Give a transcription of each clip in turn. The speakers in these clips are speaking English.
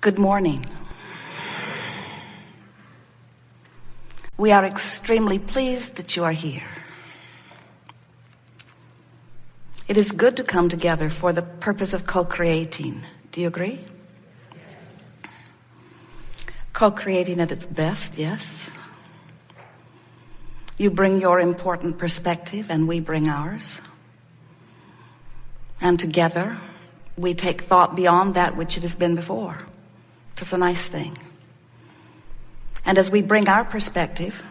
Good morning. We are extremely pleased that you are here. It is good to come together for the purpose of co-creating. Do you agree? Co-creating at its best, yes. You bring your important perspective and we bring ours. And together we take thought beyond that which it has been before. It's a nice thing. And as we bring our perspective,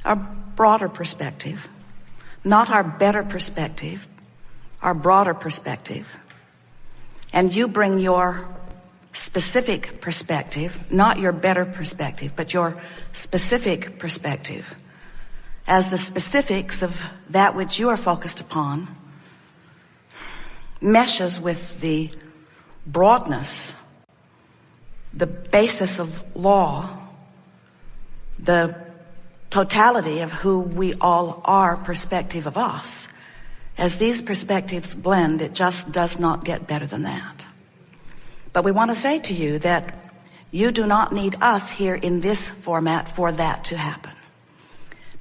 our broader perspective, not our better perspective, our broader perspective, and you bring your specific perspective, not your better perspective, but your specific perspective, as the specifics of that which you are focused upon meshes with the broadness, the basis of law, the totality of who we all are, perspective of us. As these perspectives blend, it just does not get better than that. But we want to say to you that you do not need us here in this format for that to happen.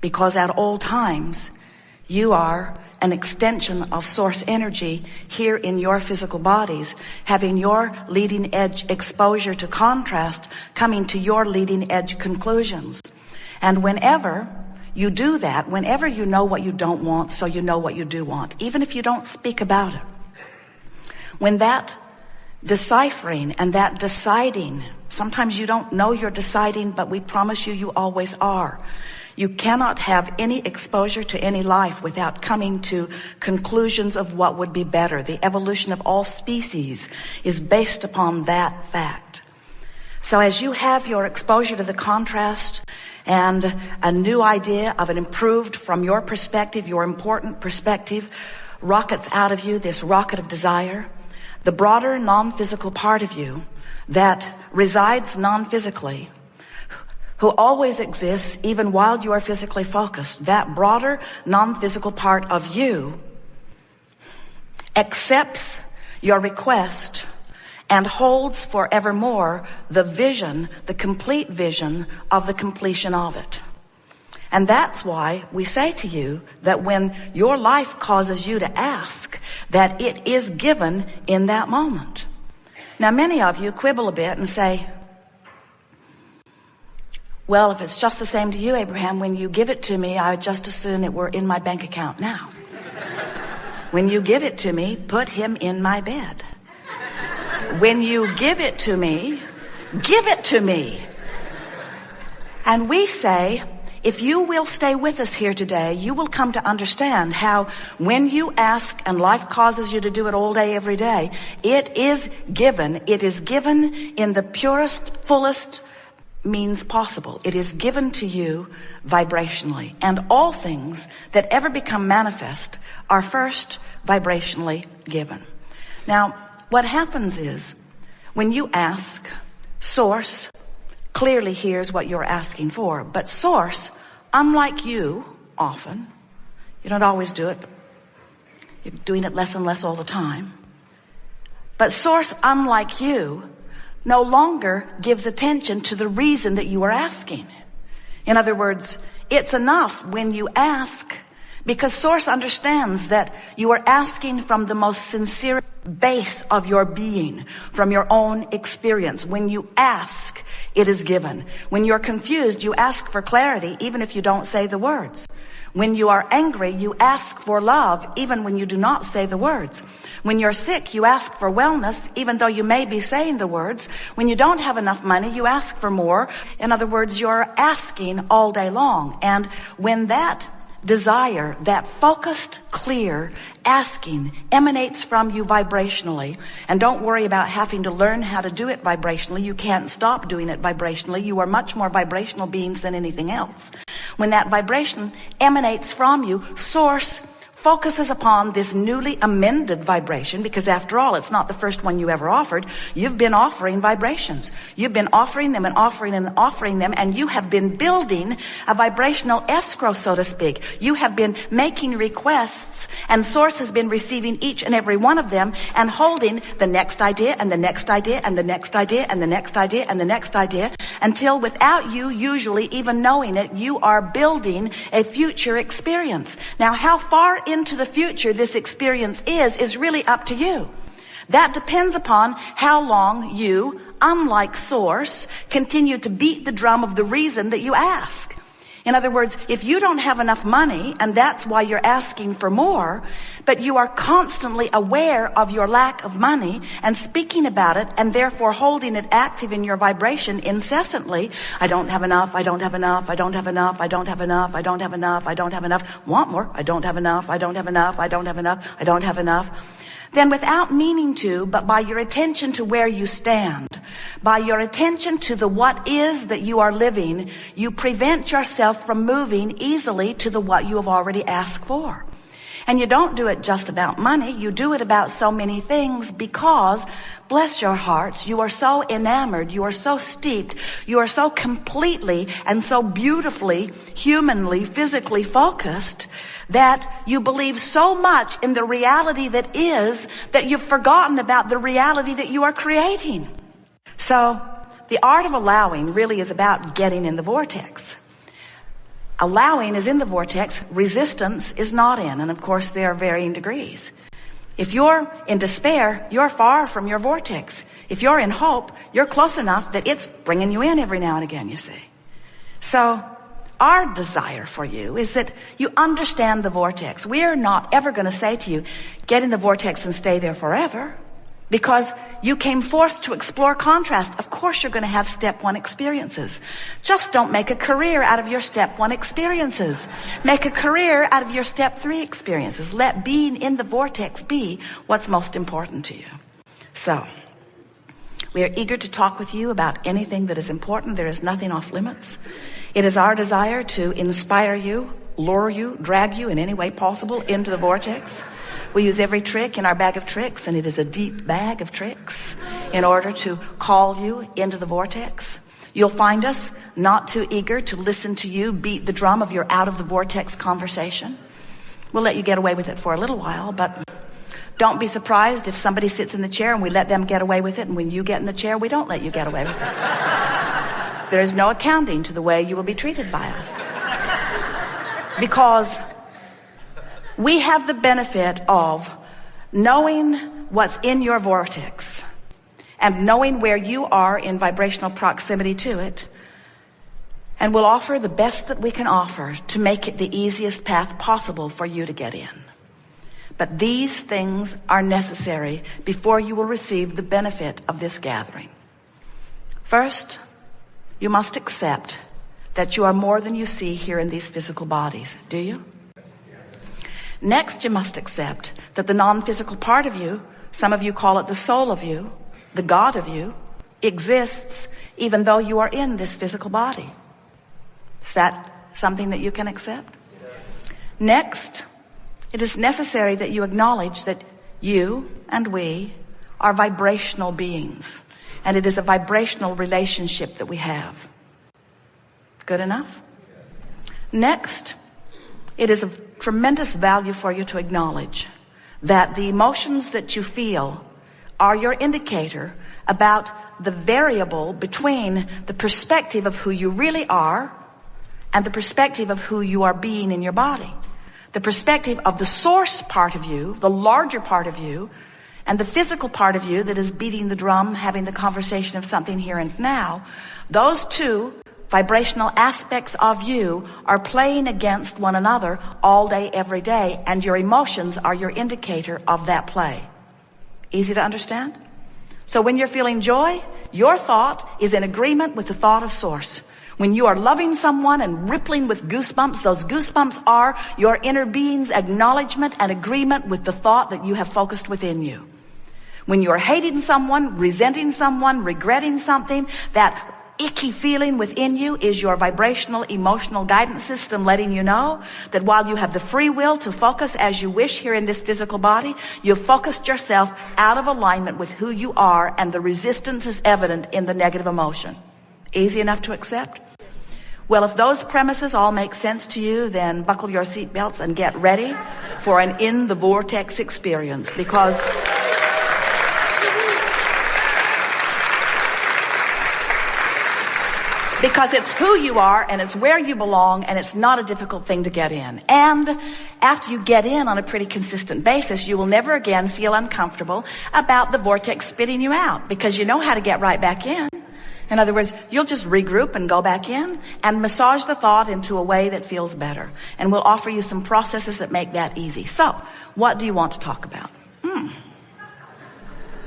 Because at all times, you are an extension of source energy here in your physical bodies, having your leading edge exposure to contrast, coming to your leading edge conclusions. And whenever you do that, whenever you know what you don't want, so you know what you do want, even if you don't speak about it, when that deciphering and that deciding, sometimes you don't know you're deciding, but we promise you, you always are. You cannot have any exposure to any life without coming to conclusions of what would be better. The evolution of all species is based upon that fact. So as you have your exposure to the contrast and a new idea of an improved, from your perspective, your important perspective, rockets out of you, this rocket of desire, the broader non-physical part of you that resides non-physically, who always exists even while you are physically focused, that broader non-physical part of you accepts your request and holds forevermore the vision, the complete vision of the completion of it. And that's why we say to you that when your life causes you to ask, that it is given in that moment. Now, many of you quibble a bit and say, well, if it's just the same to you, Abraham, when you give it to me, I would just as soon it were in my bank account now. When you give it to me, put him in my bed. When you give it to me, give it to me. And we say, if you will stay with us here today, you will come to understand how when you ask and life causes you to do it all day, every day, it is given. It is given in the purest, fullest means possible. It is given to you vibrationally. And all things that ever become manifest are first vibrationally given. Now, what happens is when you ask, Source clearly hears what you're asking for. But Source, unlike you, often, you don't always do it, but you're doing it less and less all the time. But Source, unlike you, no longer gives attention to the reason that you are asking. In other words, it's enough when you ask, because Source understands that you are asking from the most sincere base of your being, from your own experience. When you ask, it is given. When you're confused, you ask for clarity, even if you don't say the words. When you are angry, you ask for love, even when you do not say the words. When you're sick, you ask for wellness, even though you may be saying the words. When you don't have enough money, you ask for more. In other words, you're asking all day long. And when that desire, that focused, clear asking emanates from you vibrationally, and don't worry about having to learn how to do it vibrationally. You can't stop doing it vibrationally. You are much more vibrational beings than anything else. When that vibration emanates from you, Source focuses upon this newly amended vibration, because after all, it's not the first one you ever offered. You've been offering vibrations. You've been offering them and offering them and offering them, and you have been building a vibrational escrow, so to speak. You have been making requests, and Source has been receiving each and every one of them and holding the next idea and the next idea and the next idea and the next idea and the next idea, until without you usually even knowing it, you are building a future experience. Now, how far into the future this experience is really up to you. That depends upon how long you, unlike Source, continue to beat the drum of the reason that you ask. In other words, if you don't have enough money, and that's why you're asking for more, but you are constantly aware of your lack of money and speaking about it, and therefore holding it active in your vibration incessantly, I don't have enough, I don't have enough, I don't have enough, I don't have enough, I don't have enough, I don't have enough, want more, I don't have enough, I don't have enough, I don't have enough, I don't have enough. Then without meaning to, but by your attention to where you stand, by your attention to the what is that you are living, you prevent yourself from moving easily to the what you have already asked for. And you don't do it just about money. You do it about so many things, because, bless your hearts, you are so enamored, you are so steeped, you are so completely and so beautifully, humanly, physically focused, that you believe so much in the reality that is, that you've forgotten about the reality that you are creating. So the art of allowing really is about getting in the vortex. Allowing is in the vortex, resistance is not in, and of course there are varying degrees. If you're in despair, you're far from your vortex. If you're in hope, you're close enough that it's bringing you in every now and again, you see. So our desire for you is that you understand the vortex. We're not ever going to say to you, get in the vortex and stay there forever, because you came forth to explore contrast. Of course you're going to have step one experiences. Just don't make a career out of your step one experiences. Make a career out of your step three experiences. Let being in the vortex be what's most important to you. So, we are eager to talk with you about anything that is important. There is nothing off limits. It is our desire to inspire you, lure you, drag you in any way possible into the vortex. We use every trick in our bag of tricks, and it is a deep bag of tricks, in order to call you into the vortex. You'll find us not too eager to listen to you beat the drum of your out of the vortex conversation. We'll let you get away with it for a little while, but don't be surprised if somebody sits in the chair and we let them get away with it, and when you get in the chair, we don't let you get away with it. There is no accounting to the way you will be treated by us. Because we have the benefit of knowing what's in your vortex and knowing where you are in vibrational proximity to it, and we'll offer the best that we can offer to make it the easiest path possible for you to get in. But these things are necessary before you will receive the benefit of this gathering. First, you must accept that you are more than you see here in these physical bodies. Do you? Next, you must accept that the non-physical part of you, some of you call it the soul of you, the God of you, exists even though you are in this physical body. Is that something that you can accept? Next, it is necessary that you acknowledge that you and we are vibrational beings, and it is a vibrational relationship that we have. Good enough? Next, it is of tremendous value for you to acknowledge that the emotions that you feel are your indicator about the variable between the perspective of who you really are and the perspective of who you are being in your body. The perspective of the source part of you, the larger part of you, and the physical part of you that is beating the drum, having the conversation of something here and now. Those two vibrational aspects of you are playing against one another all day, every day, and your emotions are your indicator of that play. Easy to understand? So when you're feeling joy, your thought is in agreement with the thought of source. When you are loving someone and rippling with goosebumps, those goosebumps are your inner being's acknowledgement and agreement with the thought that you have focused within you. When you are hating someone, resenting someone, regretting something, that icky feeling within you is your vibrational emotional guidance system letting you know that while you have the free will to focus as you wish here in this physical body, you've focused yourself out of alignment with who you are, and the resistance is evident in the negative emotion. Easy enough to accept? Well, if those premises all make sense to you, then buckle your seatbelts and get ready for an In-The-Vortex experience, because it's who you are, and it's where you belong, and it's not a difficult thing to get in. And after you get in on a pretty consistent basis, you will never again feel uncomfortable about the vortex spitting you out, because you know how to get right back in. In other words, you'll just regroup and go back in and massage the thought into a way that feels better. And we'll offer you some processes that make that easy. So, what do you want to talk about?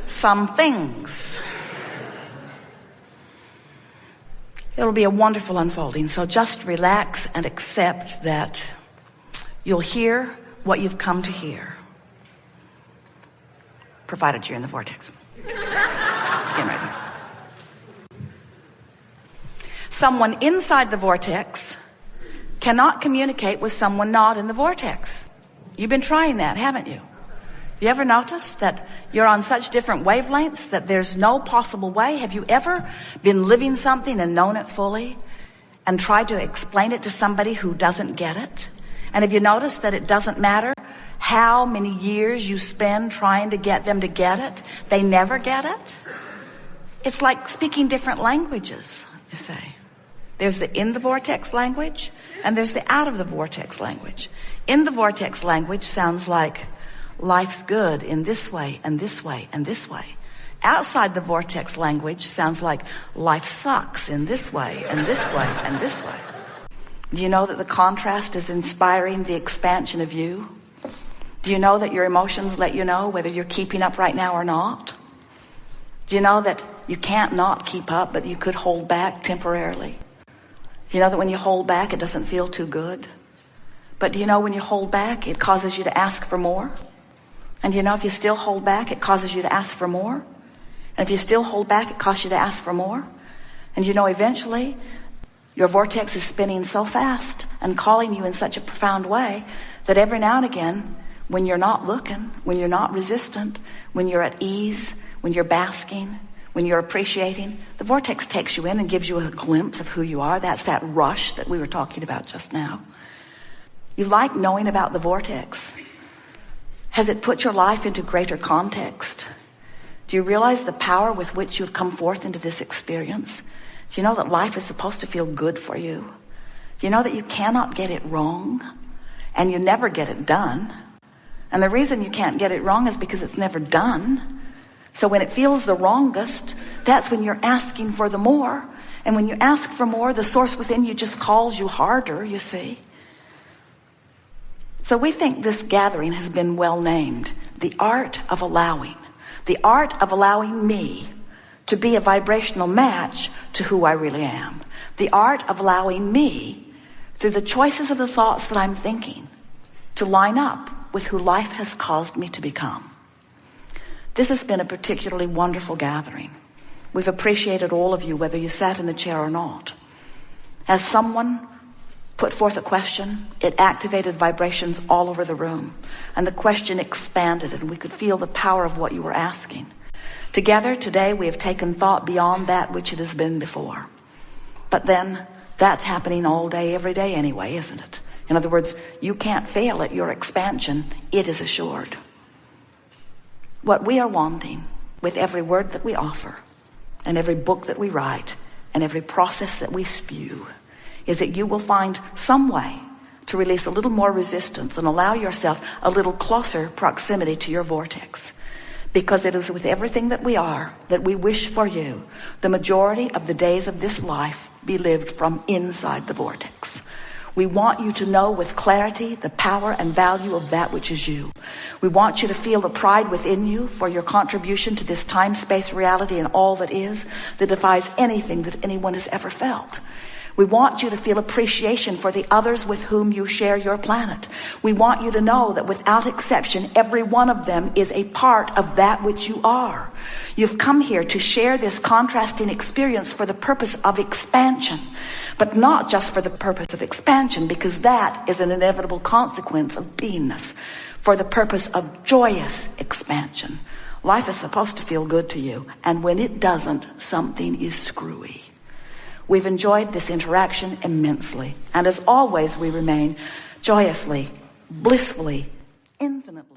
Some things. It'll be a wonderful unfolding. So just relax and accept that you'll hear what you've come to hear. Provided you're in the vortex. Get ready. Someone inside the vortex cannot communicate with someone not in the vortex. You've been trying that, haven't you? You ever noticed that you're on such different wavelengths that there's no possible way? Have you ever been living something and known it fully and tried to explain it to somebody who doesn't get it? And have you noticed that it doesn't matter how many years you spend trying to get them to get it? They never get it. It's like speaking different languages, you say. There's the in-the-vortex language, and there's the out-of-the-vortex language. In-the-vortex language sounds like life's good in this way, and this way, and this way. Outside the vortex language sounds like life sucks in this way, and this way, and this way. Do you know that the contrast is inspiring the expansion of you? Do you know that your emotions let you know whether you're keeping up right now or not? Do you know that you can't not keep up, but you could hold back temporarily? Do you know that when you hold back, it doesn't feel too good? But do you know when you hold back, it causes you to ask for more? And you know, if you still hold back, it causes you to ask for more. And if you still hold back, it causes you to ask for more. And you know, eventually, your vortex is spinning so fast and calling you in such a profound way that every now and again, when you're not looking, when you're not resistant, when you're at ease, when you're basking, when you're appreciating, the vortex takes you in and gives you a glimpse of who you are. That's that rush that we were talking about just now. You like knowing about the vortex. Has it put your life into greater context? Do you realize the power with which you've come forth into this experience? Do you know that life is supposed to feel good for you? Do you know that you cannot get it wrong? And you never get it done. And the reason you can't get it wrong is because it's never done. So when it feels the wrongest, that's when you're asking for the more. And when you ask for more, the source within you just calls you harder, you see. So we think this gathering has been well named, the art of allowing. The art of allowing me to be a vibrational match to who I really am. The art of allowing me, through the choices of the thoughts that I'm thinking, to line up with who life has caused me to become. This has been a particularly wonderful gathering. We've appreciated all of you, whether you sat in the chair or not. As someone put forth a question, it activated vibrations all over the room. And the question expanded, and we could feel the power of what you were asking. Together, today, we have taken thought beyond that which it has been before. But then, that's happening all day, every day anyway, isn't it? In other words, you can't fail at your expansion. It is assured. What we are wanting with every word that we offer, and every book that we write, and every process that we spew, is that you will find some way to release a little more resistance and allow yourself a little closer proximity to your vortex. Because it is with everything that we are that we wish for you the majority of the days of this life be lived from inside the vortex. We want you to know with clarity the power and value of that which is you. We want you to feel the pride within you for your contribution to this time-space reality and all that is, that defies anything that anyone has ever felt. We want you to feel appreciation for the others with whom you share your planet. We want you to know that without exception, every one of them is a part of that which you are. You've come here to share this contrasting experience for the purpose of expansion, but not just for the purpose of expansion, because that is an inevitable consequence of beingness, for the purpose of joyous expansion. Life is supposed to feel good to you, and when it doesn't, something is screwy. We've enjoyed this interaction immensely, and as always, we remain joyously, blissfully, infinitely